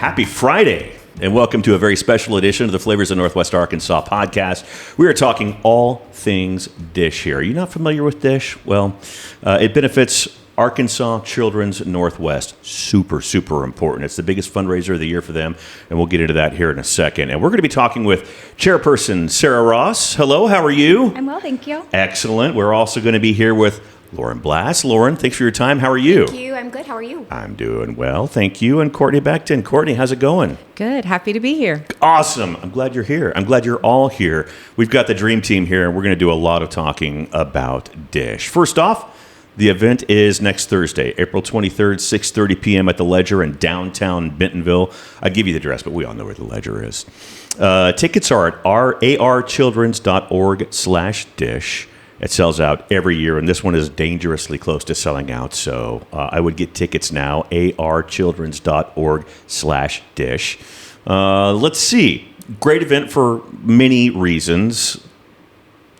Happy Friday, and welcome to a very special edition of the Flavors of Northwest Arkansas podcast. We are talking all things Dish here. Are you not familiar with Dish? Well, it benefits Arkansas Children's Northwest. Super, super important. It's the biggest fundraiser of the year for them, and we'll get into that here in a second. And we're going to be talking with Chairperson Sarah Ross. Hello, how are you? I'm well, thank you. Excellent. We're also going to be here with Lauren Blass. Lauren, thanks for your time. How are you? Thank you. I'm good. How are you? I'm doing well, thank you. And Courtney Becton. Courtney, how's it going? Good. Happy to be here. Awesome. I'm glad you're here. I'm glad you're all here. We've got the dream team here, and we're going to do a lot of talking about Dish. First off, the event is next Thursday, April 23rd, 6:30 p.m. at the Ledger in downtown Bentonville. I'll give you the address, but we all know where the Ledger is. Tickets are at archildrens.org/dish. It sells out every year, and this one is dangerously close to selling out. So I would get tickets now, archildrens.org/dish. Let's see. Great event for many reasons.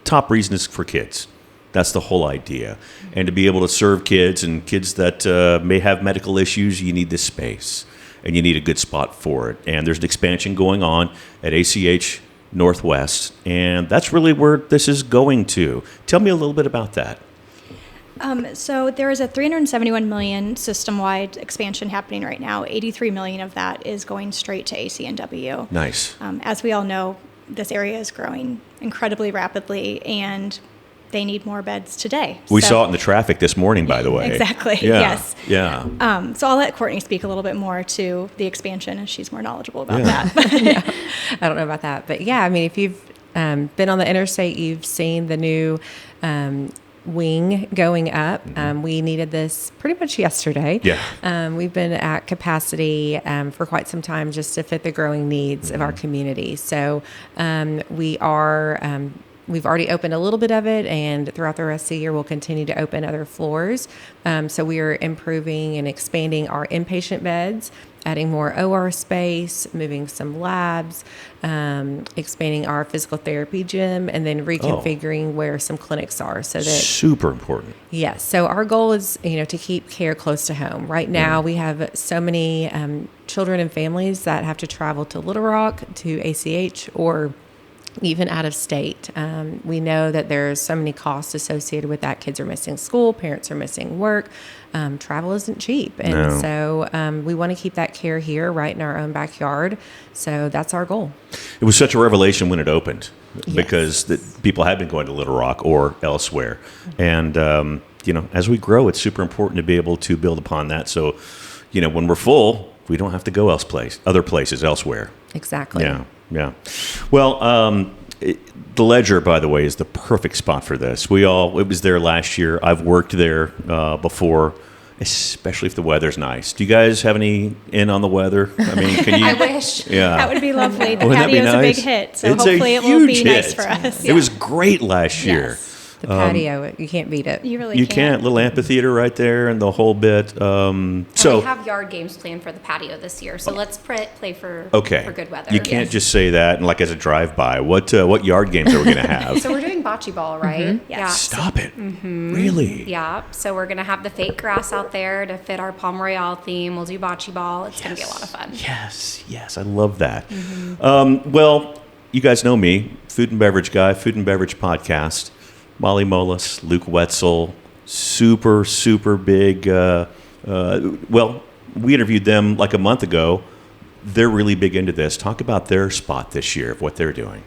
Top reason is for kids. That's the whole idea. And to be able to serve kids and kids that may have medical issues, you need this space, and you need a good spot for it. And there's an expansion going on at ACH Northwest, and that's really where this is going to. Tell me a little bit about that. So there is a $371 million system-wide expansion happening right now. $83 million of that is going straight to ACNW. Nice. As we all know, this area is growing incredibly rapidly, and they need more beds today. We saw it in the traffic this morning, by the way. Exactly, yeah. yes. Yeah. So I'll let Courtney speak a little bit more to the expansion, as she's more knowledgeable about that. Yeah, I don't know about that. But yeah, I mean, if you've been on the interstate, you've seen the new wing going up. We needed this pretty much yesterday. Yeah. We've been at capacity for quite some time just to fit the growing needs of our community. So we are... We've already opened a little bit of it, and throughout the rest of the year, we'll continue to open other floors. So we are improving and expanding our inpatient beds, adding more OR space, moving some labs, expanding our physical therapy gym, and then reconfiguring where some clinics are. So that super important. Yes. So our goal is, to keep care close to home. Right now, we have so many children and families that have to travel to Little Rock, to ACH, or even out of state. We know that there's so many costs associated with that. Kids are missing school, parents are missing work. Travel isn't cheap. And so we want to keep that care here right in our own backyard. So that's our goal. It was such a revelation when it opened, because people have been going to Little Rock or elsewhere. And, as we grow, it's super important to be able to build upon that. So, when we're full, we don't have to go other places elsewhere. Exactly. Yeah. Well, the Ledger, by the way, is the perfect spot for this. It was there last year. I've worked there before, especially if the weather's nice. Do you guys have any in on the weather? I mean, can you? I wish. Yeah. That would be lovely. The Wouldn't that be patio's a big nice? hit, so It's hopefully it will be nice for us. It was great last year. The patio, you can't beat it. You really You can't. can't. Little amphitheater right there and the whole bit. And we have yard games planned for the patio this year, so let's play for good weather. You can't just say that and like as a drive-by. What yard games are we going to have? So we're doing bocce ball, right? Mm-hmm. Yeah. Stop it. Mm-hmm. Really? Yeah. So we're going to have the fake grass out there to fit our Palm Royale theme. We'll do bocce ball. It's going to be a lot of fun. Yes. I love that. Mm-hmm. Well, you guys know me, food and beverage guy, food and beverage podcast. Molly Molis, Luke Wetzel, super, super big. Well, we interviewed them like a month ago. They're really big into this. Talk about their spot this year of what they're doing.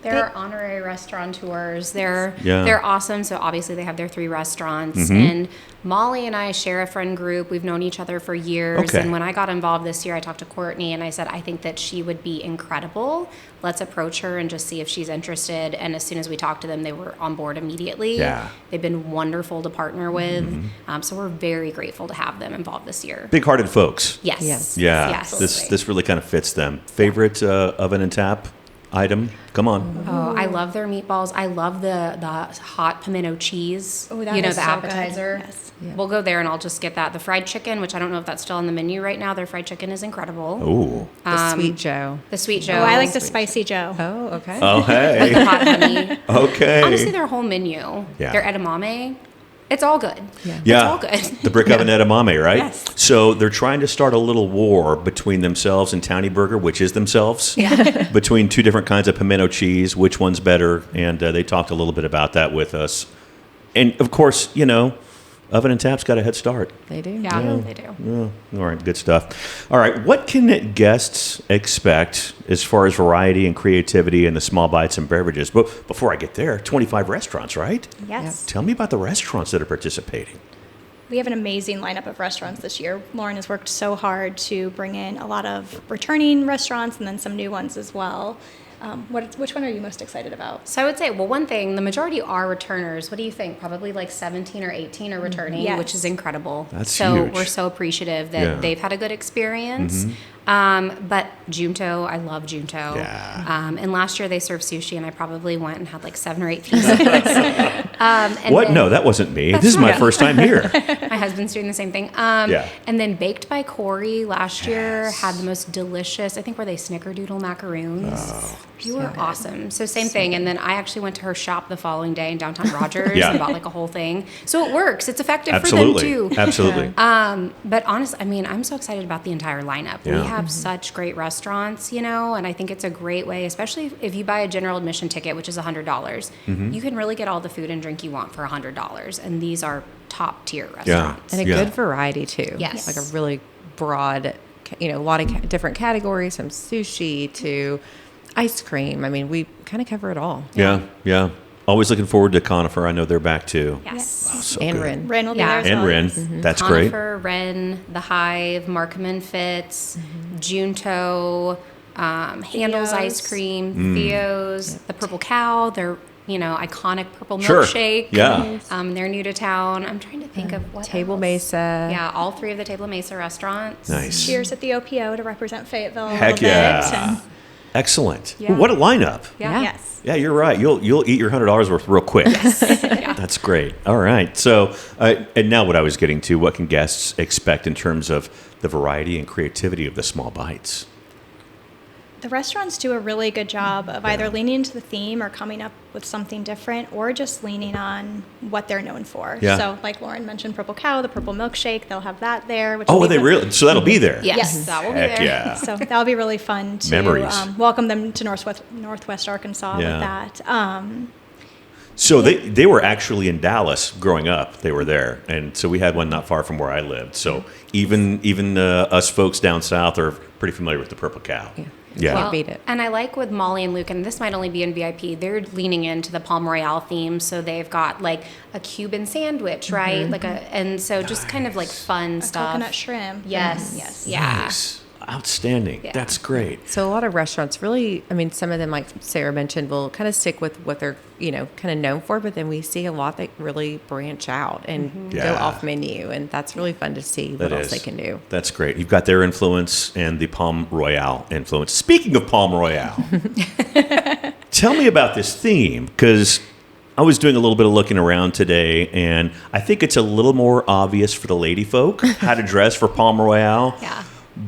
They're honorary restaurateurs. They're awesome. So obviously they have their 3 restaurants. Mm-hmm. And Molly and I share a friend group. We've known each other for years. Okay. And when I got involved this year, I talked to Courtney and I said, I think that she would be incredible. Let's approach her and just see if she's interested. And as soon as we talked to them, they were on board immediately. Yeah. They've been wonderful to partner with. Mm-hmm. So we're very grateful to have them involved this year. Big-hearted folks. Yes. Yeah. Yes. This really kind of fits them. Favorite oven and tap item? Come on. Oh, I love their meatballs. I love the hot pimento cheese. Oh, that the is so appetizer. good. Yes. Yeah. We'll go there and I'll just get that. The fried chicken, which I don't know if that's still on the menu right now. Their fried chicken is incredible. Ooh. The Sweet Joe. The Sweet Joe. Oh, I like the spicy Joe. Oh, okay. Oh, hey. the hot honey. Okay. Honestly, their whole menu. Yeah. Their edamame. It's all good. Yeah. It's all good. The brick oven edamame, right? Yes. So they're trying to start a little war between themselves and Townie Burger, which is themselves, between two different kinds of pimento cheese, which one's better. And they talked a little bit about that with us. And, of course, Oven and Tap's got a head start. They do. Yeah, they do. All right, good stuff. All right, what can guests expect as far as variety and creativity in the small bites and beverages? But before I get there, 25 restaurants, right? Yes. Tell me about the restaurants that are participating. We have an amazing lineup of restaurants this year. Lauren has worked so hard to bring in a lot of returning restaurants and then some new ones as well. Which one are you most excited about? So I would say, well, one thing, the majority are returners. What do you think? Probably like 17 or 18 are returning, Yes. which is incredible. That's so huge. we're so appreciative that they've had a good experience. But Junto, I love Junto. Yeah. And last year they served sushi, and I probably went and had like 7 or 8 pieces. And What? then- No, that wasn't me. That's This is my right. first time here. My husband's doing the same thing. Yeah. And then Baked by Corey last year had the most delicious, I think, were they snickerdoodle macaroons? You were awesome. So same thing. And then I actually went to her shop the following day in downtown Rogers Yeah. and bought like a whole thing. So it works. It's effective Absolutely. for them too. Absolutely. But honestly, I mean, I'm so excited about the entire lineup. Yeah. We have such great restaurants, and I think it's a great way, especially if you buy a general admission ticket, which is $100, Mm-hmm. you can really get all the food and drink you want for $100. And these are top tier restaurants. And a good variety too. Yes. Like a really broad, a lot of different categories, from sushi to ice cream. I mean, we kind of cover it all. Yeah. Always looking forward to Conifer. I know they're back too. Yes. Oh, so And good. Rin. Ren will be Yeah. there as And well. Rin. yes. That's great. Conifer, Ren, The Hive, Markham and Fitz, Junto, Handles Theo's. Ice Cream, Theo's, The Purple Cow, their iconic purple Sure. milkshake. Yeah. They're new to town. I'm trying to think of what Table else. Mesa. Yeah, all 3 of the Table Mesa restaurants. Nice. Cheers at the OPO to represent Fayetteville a Heck little yeah. bit. And Excellent. Yeah. What a lineup. Yeah. yes. Yeah, you're right. You'll eat your $100 worth real quick. That's great. All right. So, and now what I was getting to, what can guests expect in terms of the variety and creativity of the small bites? The restaurants do a really good job of either leaning into the theme or coming up with something different, or just leaning on what they're known for. Yeah. So, like Lauren mentioned, Purple Cow, the purple milkshake, they'll have that there. Which Oh, will are be they really? So that'll be there. Yes, that will be Heck there. yeah. So that'll be really fun to Memories. welcome them to Northwest Arkansas Yeah. with that. So they were actually in Dallas growing up. They were there, and so we had one not far from where I lived. So even us folks down south are pretty familiar with the Purple Cow. Yeah. Can't beat it. And I like with Molly and Luke, and this might only be in VIP, they're leaning into the Palm Royale theme. So they've got like a Cuban sandwich, right? And so just kind of like fun stuff. Coconut shrimp. Yes. Yes. Yeah. Nice. Outstanding. Yeah. That's great. So a lot of restaurants really, I mean, some of them, like Sarah mentioned, will kind of stick with what they're, kind of known for, but then we see a lot that really branch out and go Yeah. off menu, and that's really fun to see what That else is. they can do. That's great. You've got their influence and the Palm Royale influence. Speaking of Palm Royale, tell me about this theme, because I was doing a little bit of looking around today, and I think it's a little more obvious for the lady folk how to dress for Palm Royale. Yeah.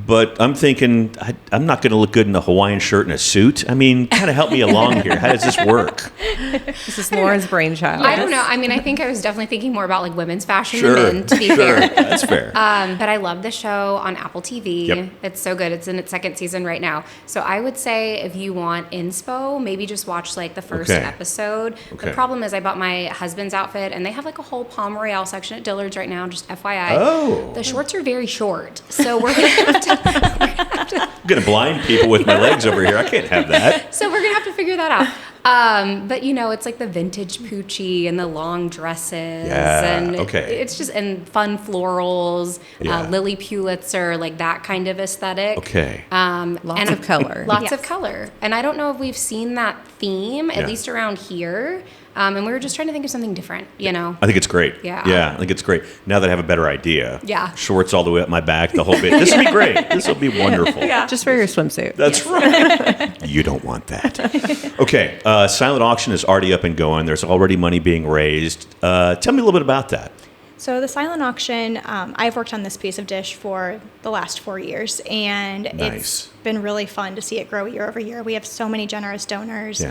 But I'm thinking, I'm not going to look good in a Hawaiian shirt and a suit. I mean, kind of help me along here. How does this work? This is Lauren's brainchild. I don't know. I mean, I think I was definitely thinking more about like women's fashion Sure, than men, to be sure. fair. That's fair. But I love the show on Apple TV. Yep. It's so good. It's in its 2nd season right now. So I would say if you want inspo, maybe just watch like the first Okay. episode. Okay. The problem is I bought my husband's outfit, and they have like a whole Palm Royale section at Dillard's right now, just FYI. Oh. The shorts are very short. So we're going to have to... I'm going to blind people with my legs over here. I can't have that. So we're gonna have to figure that out. But it's like the vintage poochie and the long dresses, Yeah, and okay. it's just and fun florals. Yeah. Lily Pulitzer, like that kind of aesthetic. Okay. Lots of color. Lots of Yes. color, and I don't know if we've seen that theme Yeah. at least around here. And we were just trying to think of something different, I think it's great. Yeah. Yeah, I think it's great. Now that I have a better idea. Yeah. Shorts all the way up my back, the whole bit. This will be great. This will be wonderful. Just for your swimsuit. That's right. You don't want that. Okay. Silent auction is already up and going. There's already money being raised. Tell me a little bit about that. So the silent auction, I've worked on this piece of dish for the last 4 years, and Nice. it's been really fun to see it grow year over year. We have so many generous donors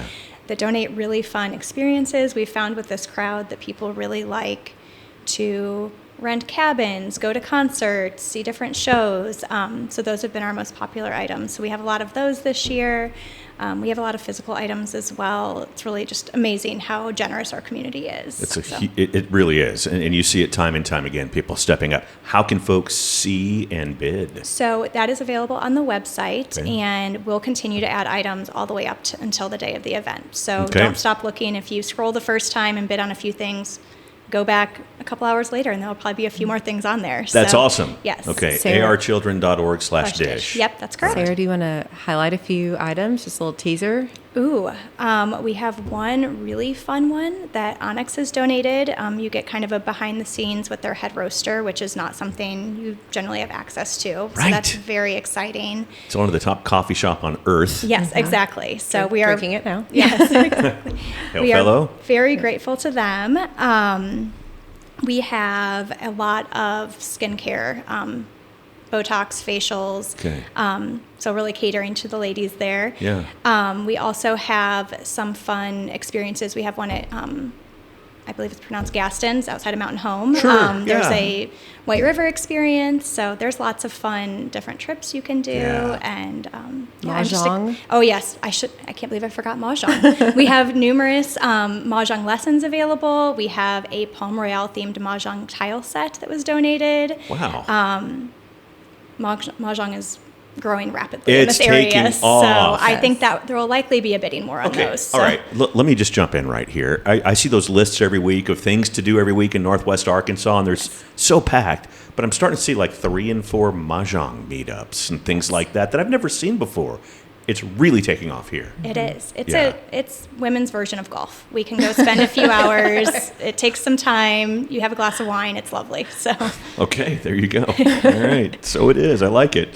that donate really fun experiences. We found with this crowd that people really like to rent cabins, go to concerts, see different shows. So those have been our most popular items. So we have a lot of those this year. We have a lot of physical items as well. It's really just amazing how generous our community is. It really is. And you see it time and time again, people stepping up. How can folks see and bid? So that is available on the website, Okay. and we'll continue to add items all the way up until the day of the event. So Okay. don't stop looking. If you scroll the first time and bid on a few things, go back a couple hours later, and there'll probably be a few more things on there. That's So, awesome. Yes. Okay, Sarah- archildren.org/dish. Yep, that's correct. Sarah, do you want to highlight a few items? Just a little teaser. Ooh, we have one really fun one that Onyx has donated. You get kind of a behind the scenes with their head roaster, which is not something you generally have access to. So Right. that's very exciting. It's one of the top coffee shop on earth. Yes, exactly. So we are drinking it now. Yes, exactly. Hail We fellow. are very grateful to them. We have a lot of skincare, Botox, facials. Okay. So really catering to the ladies there. Yeah. We also have some fun experiences. We have one at, I believe it's pronounced Gaston's outside of Mountain Home. Sure, There's yeah. a White River experience. So there's lots of fun, different trips you can do. Yeah. And I'm just Mahjong. oh yes, I can't believe I forgot Mahjong. We have numerous Mahjong lessons available. We have a Palm Royale themed Mahjong tile set that was donated. Wow. Mahjong is growing rapidly It's in this area, taking so off. I think that there will likely be a bidding war on Okay, those. So. all right. Let me just jump in right here. I see those lists every week of things to do every week in Northwest Arkansas, and they're so packed. But I'm starting to see like 3 and 4 mahjong meetups and things like that I've never seen before. It's really taking off here. It is. Yeah. It's women's version of golf. We can go spend a few hours. It takes some time. You have a glass of wine. It's lovely. So Okay, there you go. All right, so it is. I like it.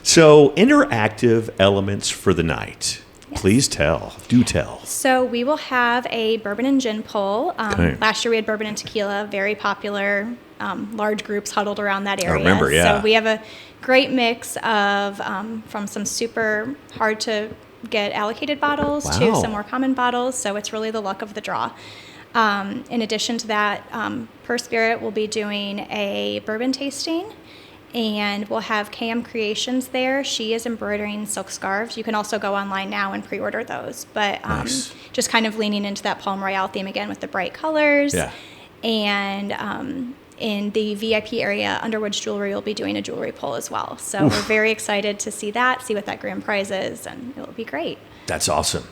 So interactive elements for the night. Yes. Please tell. Do tell. So we will have a bourbon and gin pull. Okay. Last year we had bourbon and tequila, very popular. Large groups huddled around that area. remember, yeah. So we have a great mix of from some super hard to get allocated bottles to Wow. some more common bottles. So it's really the luck of the draw. In addition to that, Per Spirit will be doing a bourbon tasting. And we'll have KM Creations there. She is embroidering silk scarves. You can also go online now and pre-order those. But Nice. just kind of leaning into that Palm Royale theme again with the bright colors. Yeah. And in the VIP area, Underwood's Jewelry will be doing a jewelry pull as well. So we're very excited to see that, see what that grand prize is, and it will be great. That's awesome.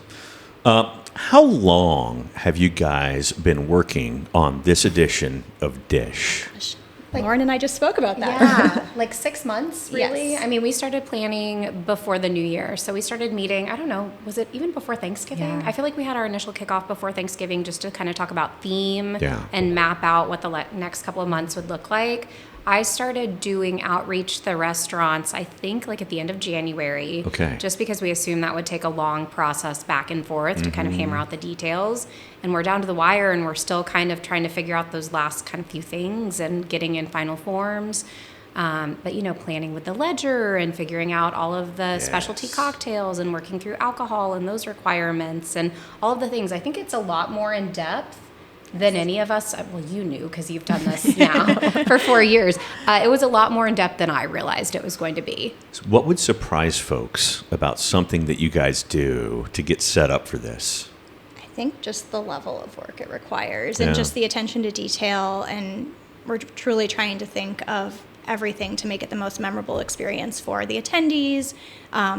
How long have you guys been working on this edition of Dish? Lauren and I just spoke about that. Yeah, like 6 months, really. Yes. I mean, we started planning before the new year. So we started meeting, I don't know, was it even before Thanksgiving? Yeah. I feel like we had our initial kickoff before Thanksgiving just to kind of talk about theme Yeah. and map out what the next couple of months would look like. I started doing outreach to the restaurants, I think, like at the end of January. Okay. Just because we assumed that would take a long process back and forth to kind of hammer out the details. And we're down to the wire, and we're still kind of trying to figure out those last kind of few things and getting in final forms. But, you know, planning with the ledger and figuring out all of the specialty Yes. cocktails and working through alcohol and those requirements and all of the things. I think it's a lot more in depth than any of us, well, you knew because you've done this now for 4 years. It was a lot more in depth than I realized it was going to be. So what would surprise folks about something that you guys do to get set up for this? I think just the level of work it requires Yeah. and just the attention to detail. And we're truly trying to think of everything to make it the most memorable experience for the attendees,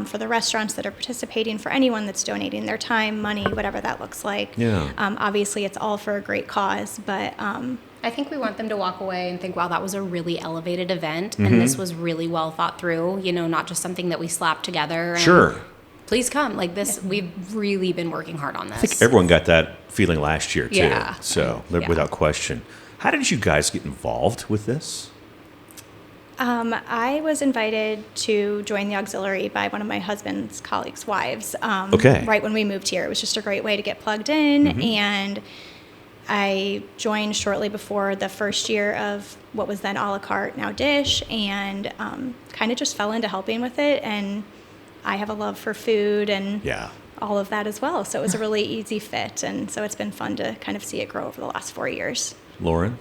for the restaurants that are participating, for anyone that's donating their time, money, whatever that looks like. Yeah. Obviously, it's all for a great cause, but I think we want them to walk away and think, wow, that was a really elevated event, and this was really well thought through, you know, not just something that we slapped together. And Sure. Please come. Like this, we've really been working hard on this. I think everyone got that feeling last year, too. Yeah. So, Yeah. without question. How did you guys get involved with this? I was invited to join the auxiliary by one of my husband's colleagues' wives. Okay. Right when we moved here, it was just a great way to get plugged in, and I joined shortly before the first year of what was then a la carte, now Dish, and kind of just fell into helping with it. And I have a love for food and Yeah. all of that as well, so it was a really easy fit, and so it's been fun to kind of see it grow over the last 4 years. Lauren?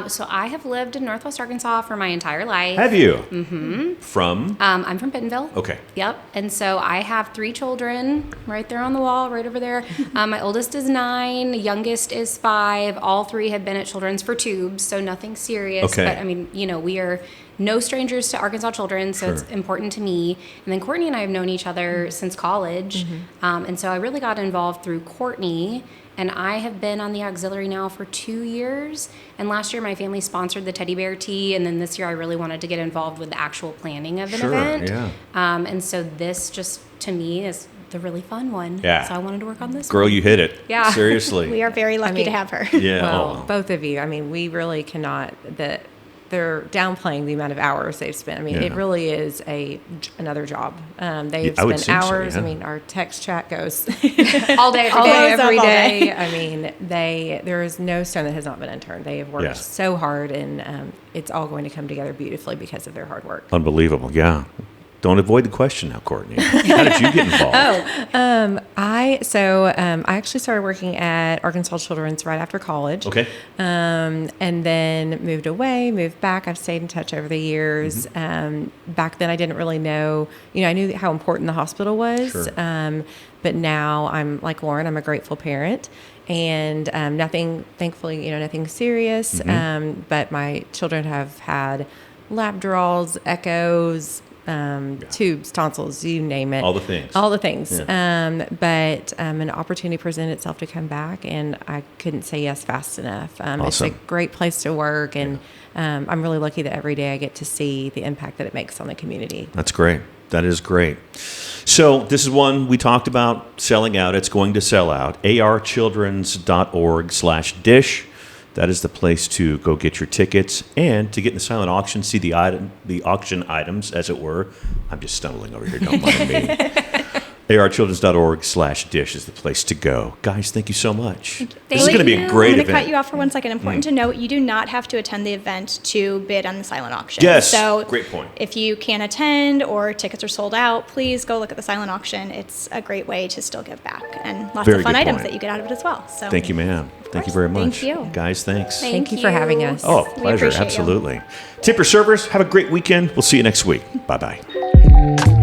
So I have lived in Northwest Arkansas for my entire life. Have you? Mm-hmm. From? I'm from Bentonville. Okay. Yep. And so I have 3 children right there on the wall, right over there. My oldest is 9, youngest is 5. All 3 have been at Children's for tubes, so nothing serious. Okay. But I mean, we are no strangers to Arkansas children, so it's important to me. And then Courtney and I have known each other since college. And so I really got involved through Courtney. And I have been on the auxiliary now for 2 years. And last year, my family sponsored the teddy bear tea. And then this year, I really wanted to get involved with the actual planning of an event. Yeah. And so this just, to me, is the really fun one. Yeah. So I wanted to work on this Girl, one. you hit it. Yeah. Seriously. We are very lucky to have her. Yeah. Well, both of you. I mean, we really cannot. They're downplaying the amount of hours they've spent. I mean, it really is another job. They've I would spent think so, hours. yeah. I mean, our text chat goes all day, all day, every all day. day. I mean, there is no stone that has not been unturned. They have worked Yeah. so hard, and it's all going to come together beautifully because of their hard work. Unbelievable. Yeah. Don't avoid the question now, Courtney. How did you get involved? I actually started working at Arkansas Children's right after college. Okay. And then moved back. I've stayed in touch over the years. Back then I didn't really know, I knew how important the hospital was. Sure. But now I'm like Lauren, I'm a grateful parent, and nothing serious. But my children have had lab draws, echoes, tubes, tonsils, you name it. All the things. Yeah. But an opportunity presented itself to come back, and I couldn't say yes fast enough. It's a Awesome. great place to work, and I'm really lucky that every day I get to see the impact that it makes on the community. That's great. That is great. So this is one we talked about selling out. It's going to sell out. archildrens.org/dish. That is the place to go get your tickets and to get in the silent auction, see the auction items, as it were. I'm just stumbling over here. Don't mind me. archildrens.org/dish is the place to go. Guys, thank you so much. This is going to be a great I'm going to event. cut you off for 1 second. Important to note, you do not have to attend the event to bid on the silent auction. Yes, So great point. if you can't attend or tickets are sold out, please go look at the silent auction. It's a great way to still give back and lots Very of fun good items point. that you get out of it as well. So Thank you, ma'am. Thank you very much. Thank you. Guys, thanks. Thank you for having us. Oh, We pleasure. appreciate you. Absolutely. Tip your servers. Have a great weekend. We'll see you next week. Bye-bye.